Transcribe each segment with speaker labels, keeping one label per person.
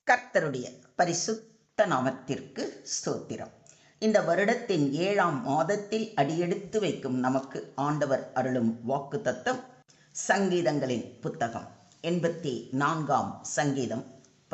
Speaker 1: கர்த்தருடைய பரிசுத்த நாமத்திற்கு ஸ்தோத்திரம். இந்த வருடத்தின் 7ஆம் மாதத்தில் அடியெடுத்து வைக்கும் நமக்கு ஆண்டவர் அருளும் வாக்குத்தத்தம் சங்கீதங்களின் புத்தகம் 84ஆம் சங்கீதம்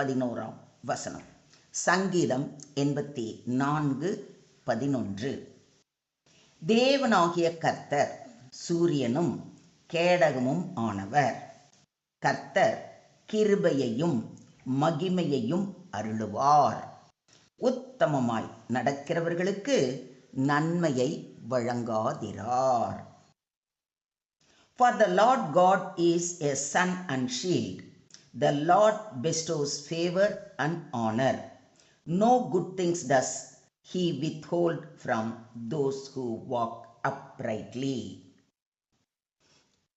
Speaker 1: 11ஆம் வசனம். சங்கீதம் 84:11. தேவனாகிய கர்த்தர் சூரியனும் கேடகமும் ஆனவர். கர்த்தர் கிருபையையும் மகிமையையும் அருளுவார். உத்தமமாய் நடக்கிறவர்களுக்கு நன்மையை வழங்காதிரார். For the Lord God is a sun and shield. The Lord bestows favor and honor. No good things does he withhold from those who walk uprightly.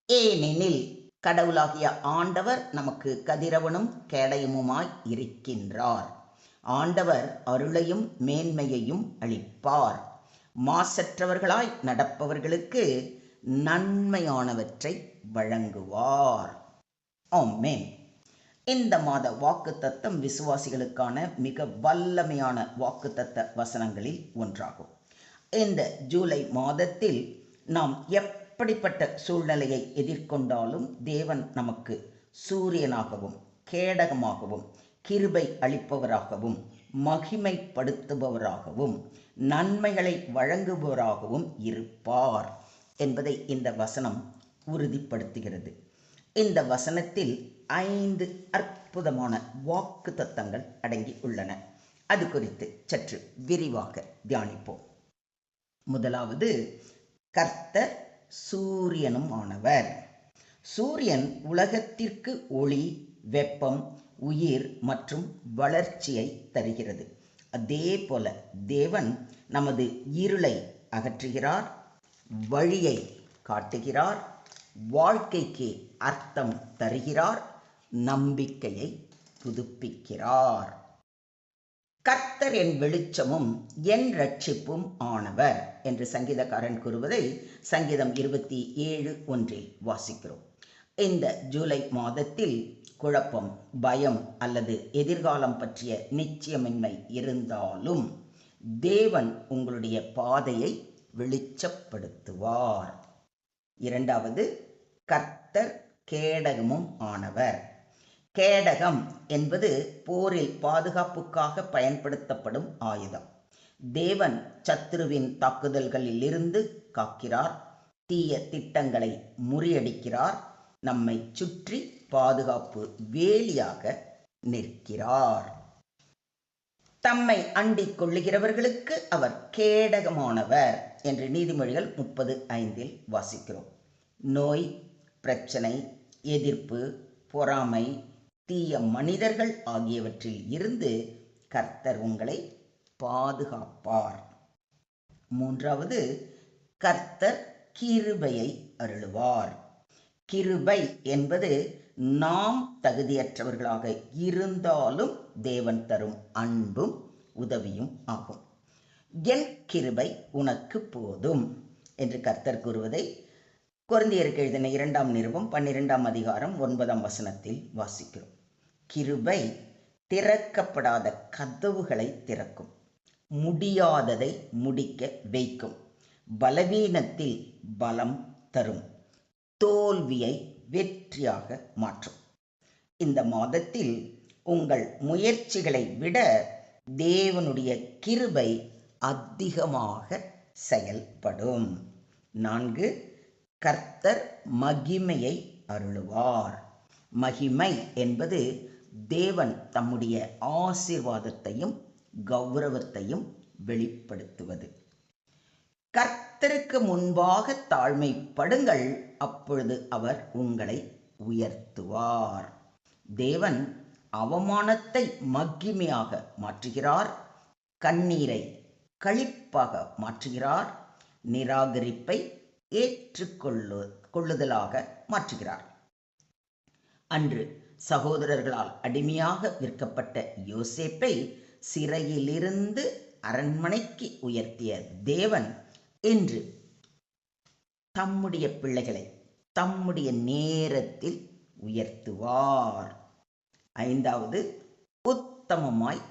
Speaker 1: ஏனெனில் கடவுளாகிய ஆண்டவர் நமக்கு கதிரவனும் கேடயமுமாய் இருக்கின்றார். ஆண்டவர் அருளையும் மேன்மையையும் அளிப்பார். மாசற்றவர்களாய் நடப்பவர்களுக்கு நன்மையானவற்றை வழங்குவார். ஆமென். இந்த மாத வாக்குத்தத்தம் விசுவாசிகளுக்கான மிக வல்லமையான வாக்குத்தத்த வசனங்களில் ஒன்றாகும். இந்த ஜூலை மாதத்தில் நாம் எப்படிப்பட்ட சூழ்நிலையை எதிர்கொண்டாலும் தேவன் நமக்கு சூரியனாகவும் கேடகமாகவும் கிருபை அளிப்பவராகவும் மகிமைப்படுத்துபவராகவும் நன்மைகளை வழங்குபவராகவும் இருப்பார் என்பதை இந்த வசனம் உறுதிப்படுத்துகிறது. இந்த வசனத்தில் 5 அற்புதமான வாக்கு தத்தங்கள் அடங்கி உள்ளன. அது குறித்து சற்று விரிவாக தியானிப்போம். முதலாவது, கர்த்தர் சூரியனும் ஆனவர். சூரியன் உலகத்திற்கு ஒளி, வெப்பம், உயிர் மற்றும் வளர்ச்சியை தருகிறது. அதே போல தேவன் நமது இருளை அகற்றுகிறார், வழியை காட்டுகிறார், வாழ்க்கைக்கு அர்த்தம் தருகிறார், நம்பிக்கையை புதுப்பிக்கிறார். கர்த்தர் என் வெளிச்சமும் என் இரட்சிப்பும் ஆனவர் என்று சங்கீதக்காரன் கூறுவதை சங்கீதம் 27:1 வாசிக்கிறோம். இந்த ஜூலை மாதத்தில் குழப்பம், பயம் அல்லது எதிர்காலம் பற்றிய நிச்சயமின்மை இருந்தாலும் தேவன் உங்களுடைய பாதையை வெளிச்சப்படுத்துவார். இரண்டாவது, கர்த்தர் கேடகமும் ஆனவர். கேடகம் என்பது போரில் பாதுகாப்புக்காக பயன்படுத்தப்படும் ஆயுதம். தேவன் சத்துருவின் தாக்குதல்களிலிருந்து காக்கிறார், தீய திட்டங்களை முறியடிக்கிறார், நம்மை சுற்றி பாதுகாப்பு வேலியாக நிற்கிறார். தம்மை அண்டிக் கொள்ளுகிறவர்களுக்கு அவர் கேடகமானவர் என்று நீதிமொழிகள் 30:5 வாசிக்கிறோம். நோய், பிரச்சனை, எதிர்ப்பு, பொறாமை, தீய மனிதர்கள் ஆகியவற்றில் இருந்து கர்த்தர் உங்களை பாதுகாப்பார். மூன்றாவது, கர்த்தர் கிருபையை அருளுவார். கிருபை என்பது நாம் தகுதியற்றவர்களாக இருந்தாலும் தேவன் தரும் அன்பும் உதவியும் ஆகும். என் கிருபை உனக்கு போதும் என்று கர்த்தர் கூறுவதை கொரிந்தியருக்கு எழுதின 2ஆம் நிருபம் 12ஆம் அதிகாரம் 9ஆம் வசனத்தில் வாசிக்கிறோம். கிருபை திறக்கப்படாத கதவுகளை திறக்கும், முடியாததை முடிக்க வைக்கும், பலவீனத்தில் பலம் தரும், தோல்வியை வெற்றியாக மாற்றும். இந்த மாதத்தில் உங்கள் முயற்சிகளை விட தேவனுடைய கிருபை அதிகமாக செயல்படும். 4, கர்த்தர் மகிமையை அருளுவார். மகிமை என்பது தேவன் தம்முடைய ஆசீர்வாதத்தையும் கௌரவத்தையும் வெளிப்படுத்துவது. கர்த்தருக்கு முன்பாக தாழ்மைப்படுங்கள், அப்பொழுது அவர் உங்களை உயர்த்துவார். தேவன் அவமானத்தை மகிமையாக மாற்றுகிறார், கண்ணீரை களிப்பாக மாற்றுகிறார், நிராகரிப்பை ஏற்றுக்கொள்ளுதலாக மாற்றுகிறார். அன்று சகோதரர்களால் அடிமையாக விற்கப்பட்ட யோசேப்பை சிறையிலிருந்து அரண்மனைக்கு உயர்த்திய தேவன் இன்று தம்முடைய பிள்ளைகளை தம்முடைய நேரத்தில் உயர்த்துவார். 5வது, உத்தமமாய்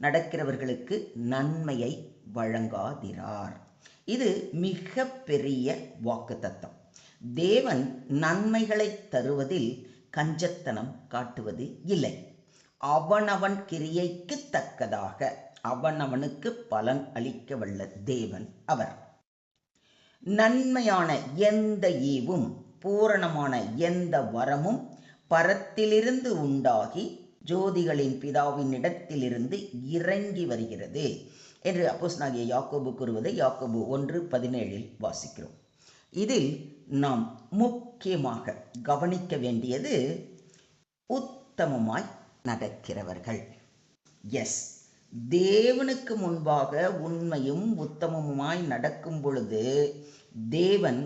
Speaker 1: நடக்கிறவர்களுக்கு நன்மையை வழங்காதிரார். இது மிக பெரிய வாக்குத்தத்தம். தேவன் நன்மைகளை தருவதில் கஞ்சத்தனம் காட்டுவது இல்லை. அவனவன் கிரியைக்கு தக்கதாக அவனவனுக்கு பலன் அளிக்க வல்ல தேவன் அவர். நன்மையான எந்த ஈவும் பூரணமான எந்த வரமும் பரத்திலிருந்து உண்டாகி ஜோதிகளின் பிதாவினிடத்திலிருந்து இறங்கி வருகிறது என்று அப்போஸ்தலனாகிய யாக்கோபு கூறுவதை யாக்கோபு 1:17 வாசிக்கிறோம். இதில் நாம் முக்கியமாக கவனிக்க வேண்டியது உத்தமமாய் நடக்கிறவர்கள். எஸ், தேவனுக்கு முன்பாக உண்மையும் உத்தமமுமாய் நடக்கும் பொழுது தேவன்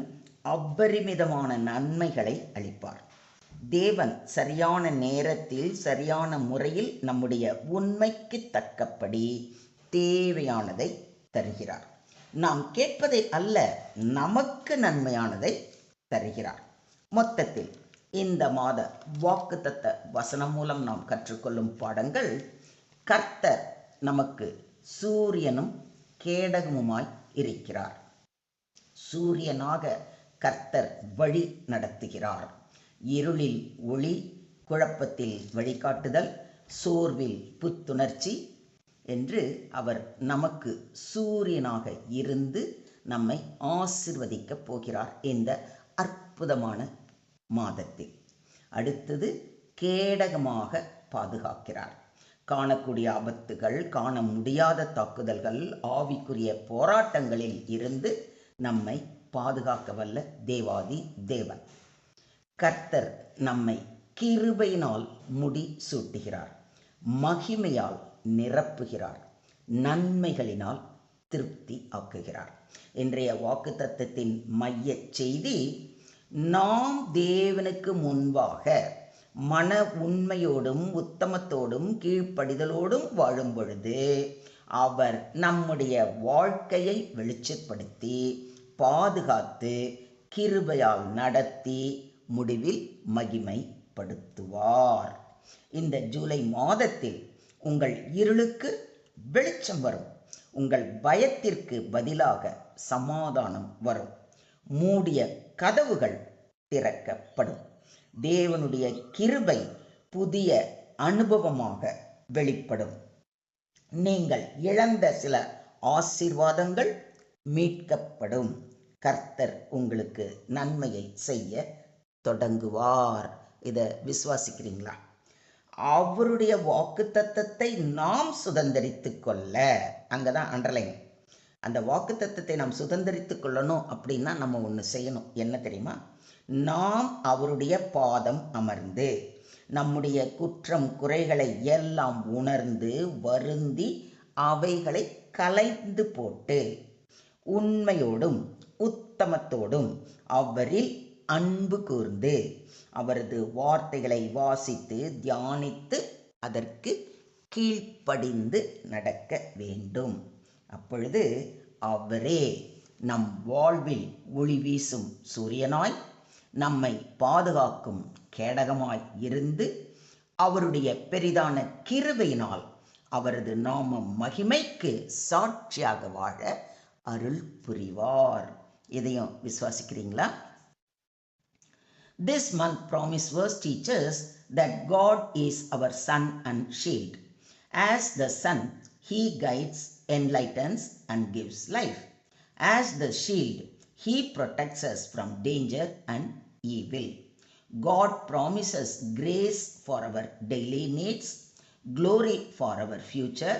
Speaker 1: அபரிமிதமான நன்மைகளை அளிப்பார். தேவன் சரியான நேரத்தில் சரியான முறையில் நம்முடைய உண்மைக்கு தக்கபடி தேவையானதை தருகிறார். நாம் கேட்பதை அல்ல, நமக்கு நன்மையானதை தருகிறார். மொத்தத்தில் இந்த மாத வாக்குத்தத்த வசனம் மூலம் நாம் கற்றுக்கொள்ளும் பாடங்கள்: கர்த்தர் நமக்கு சூரியனும் கேடகமுமாய் இருக்கிறார். சூரியனாக கர்த்தர் வழி நடத்துகிறார். இருளில் ஒளி, குழப்பத்தில் வழிகாட்டுதல், சோர்வில் புத்துணர்ச்சி என்று அவர் நமக்கு சூரியனாக இருந்து நம்மை ஆசீர்வதிக்கப் போகிறார் இந்த அற்புதமான மாதத்தில். அடுத்தது கேடகமாக பாதுகாக்கிறார். காணக்கூடிய ஆபத்துகள், காண முடியாத தாக்குதல்கள், ஆவிக்குரிய போராட்டங்களில் இருந்து நம்மை பாதுகாக்க வல்ல தேவாதி தேவன். கர்த்தர் நம்மை கிருபையினால் முடி சூட்டுகிறார், மகிமையால் நிரப்புகிறார், நன்மைகளினால் திருப்தி ஆக்குகிறார். இன்றைய வாக்குத்தத்தத்தின் மைய செய்தி: நாம் தேவனுக்கு முன்பாக மன உண்மையோடும் உத்தமத்தோடும் கீழ்ப்படிதலோடும் வாழும் பொழுது அவர் நம்முடைய வாழ்க்கையை வெளிச்சப்படுத்தி பாதுகாத்து கிருபையால் நடத்தி முடிவில் மகிமைப்படுத்துவார். இந்த ஜூலை மாதத்தில் உங்கள் இருளுக்கு வெளிச்சம் வரும். உங்கள் பயத்திற்கு பதிலாக சமாதானம் வரும். மூடிய கதவுகள் திறக்கப்படும். தேவனுடைய கிருபை புதிய அனுபவமாக வெளிப்படும். நீங்கள் இழந்த சில ஆசீர்வாதங்கள் மீட்கப்படும். கர்த்தர் உங்களுக்கு நன்மையை செய்ய தொடங்குவார். இதை விசுவாசிக்கிறீங்களா? அவருடைய வாக்குத்தத்தத்தை நாம் சுதந்தரித்து கொள்ள, அங்கதான் அண்டர்லைன், அந்த வாக்குத்தத்தத்தை நாம் சுதந்தரித்து கொள்ளணும் அப்படின்னா நம்ம ஒன்று செய்யணும். என்ன தெரியுமா? நாம் அவருடைய பாதம் அமர்ந்து நம்முடைய குற்றம் குறைகளை எல்லாம் உணர்ந்து வருந்தி அவைகளை களைந்து போட்டு உண்மையோடும் உத்தமத்தோடும் அவரில் அன்பு கூர்ந்து அவரது வார்த்தைகளை வாசித்து தியானித்து அதற்கு கீழ்ப்படிந்து நடக்க வேண்டும். அப்பொழுது அவரே நம் வாழ்வில் ஒளி வீசும் சூரியனாய், நம்மை பாதுகாக்கும் கேடகமாய் இருந்து அவருடைய பெரிதான கிருபையினால் அவரது நாம மகிமைக்கு சாட்சியாக வாழ அருள் புரிவார். இதையும் விசுவாசிக்கிறீங்களா? This month promise verse teaches that God is our sun and shield. As the sun, he guides, enlightens and gives life. As the shield, he protects us from danger and evil. God promises grace for our daily needs, glory for our future,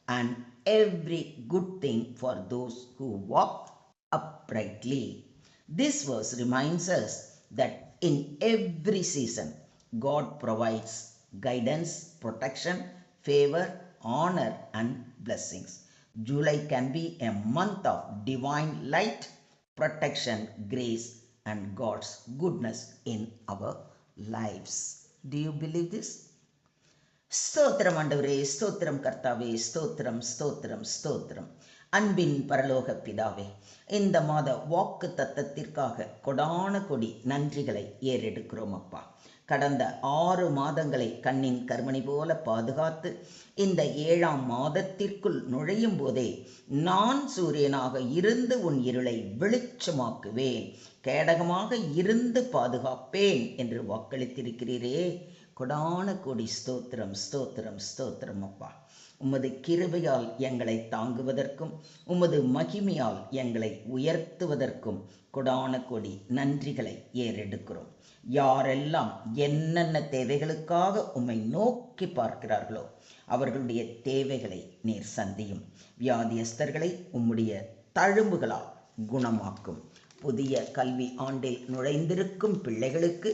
Speaker 1: and every good thing for those who walk uprightly. This verse reminds us that in every season, God provides guidance, protection, favor, honor, and blessings. July can be a month of divine light, protection, grace, and God's goodness in our lives. Do you believe this? ஸ்தோத்திரம் ஆண்டவரே, ஸ்தோத்திரம் கர்த்தாவே, ஸ்தோத்திரம் ஸ்தோத்திரம் ஸ்தோத்திரம். அன்பின் பரலோக பிதாவே, இந்த மாத வாக்கு தத்தத்திற்காக கொடான கொடி நன்றிகளை ஏறெடுக்கிறோம் அப்பா. கடந்த 6 மாதங்களை கண்ணின் கருமணி போல பாதுகாத்து இந்த 7ஆம் மாதத்திற்குள் நுழையும் போதே நான் சூரியனாக இருந்து உன் இருளை வெளிச்சமாக்குவேன், கேடகமாக இருந்து பாதுகாப்பேன் என்று வாக்களித்திருக்கிறீரே. கொடான கோடி ஸ்தோத்திரம், ஸ்தோத்திரம், ஸ்தோத்திரம் அப்பா. உமது கிருபையால் எங்களை தாங்குவதற்கும் உமது மகிமையால் எங்களை உயர்த்துவதற்கும் கொடான கோடி நன்றிகளை ஏறெடுக்கிறோம். யாரெல்லாம் என்னென்ன தேவைகளுக்காக உம்மை நோக்கி பார்க்கிறார்களோ அவர்களுடைய தேவைகளை நீர் சந்தியும். வியாதியஸ்தர்களை உம்முடைய தழும்புகளால் குணமாக்கும். புதிய கல்வி ஆண்டில் நுழைந்திருக்கும் பிள்ளைகளுக்கு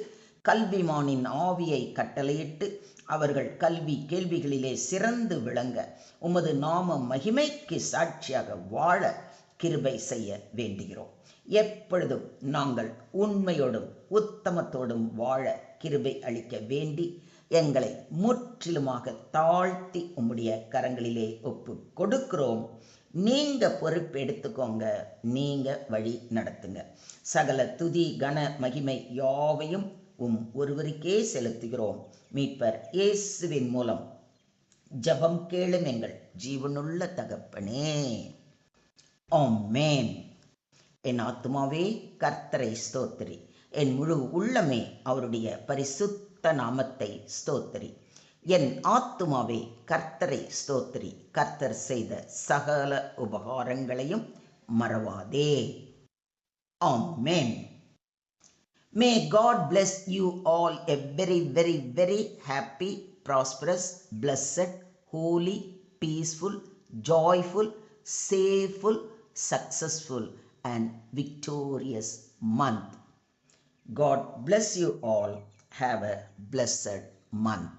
Speaker 1: கல்விமானின் ஆவியை கட்டளையிட்டு அவர்கள் கல்வி கேள்விகளிலே சிறந்து விளங்க உமது நாம மகிமைக்கு சாட்சியாக வாழ கிருபை செய்ய வேண்டுகிறோம். எப்பொழுதும் நாங்கள் உண்மையோடும் உத்தமத்தோடும் வாழ கிருபை அளிக்க வேண்டி எங்களை முற்றிலுமாக தாழ்த்தி உம்முடைய கரங்களிலே ஒப்பு கொடுக்கிறோம். நீங்க பொறுப்பு எடுத்துக்கோங்க, நீங்க வழி நடத்துங்க. சகல துதி கன மகிமை யாவையும் ஒருவருக்கே செலுத்துகிறோம். மீட்பர் இயேசுவின் மூலம் ஜெபம் கேளும் எங்கள் ஜீவனுள்ள தகப்பனே, ஆமென். என் ஆத்துமாவே கர்த்தரை ஸ்தோத்திரி, என் முழு உள்ளமே அவருடைய பரிசுத்த நாமத்தை ஸ்தோத்திரி. என் ஆத்துமாவே கர்த்தரை ஸ்தோத்திரி, கர்த்தர் செய்த சகல உபகாரங்களையும் மறவாதே. ஆமென். May God bless you all a very, very, very happy, prosperous, blessed, holy, peaceful, joyful, safeful, successful, and victorious month. God bless you all. Have a blessed month.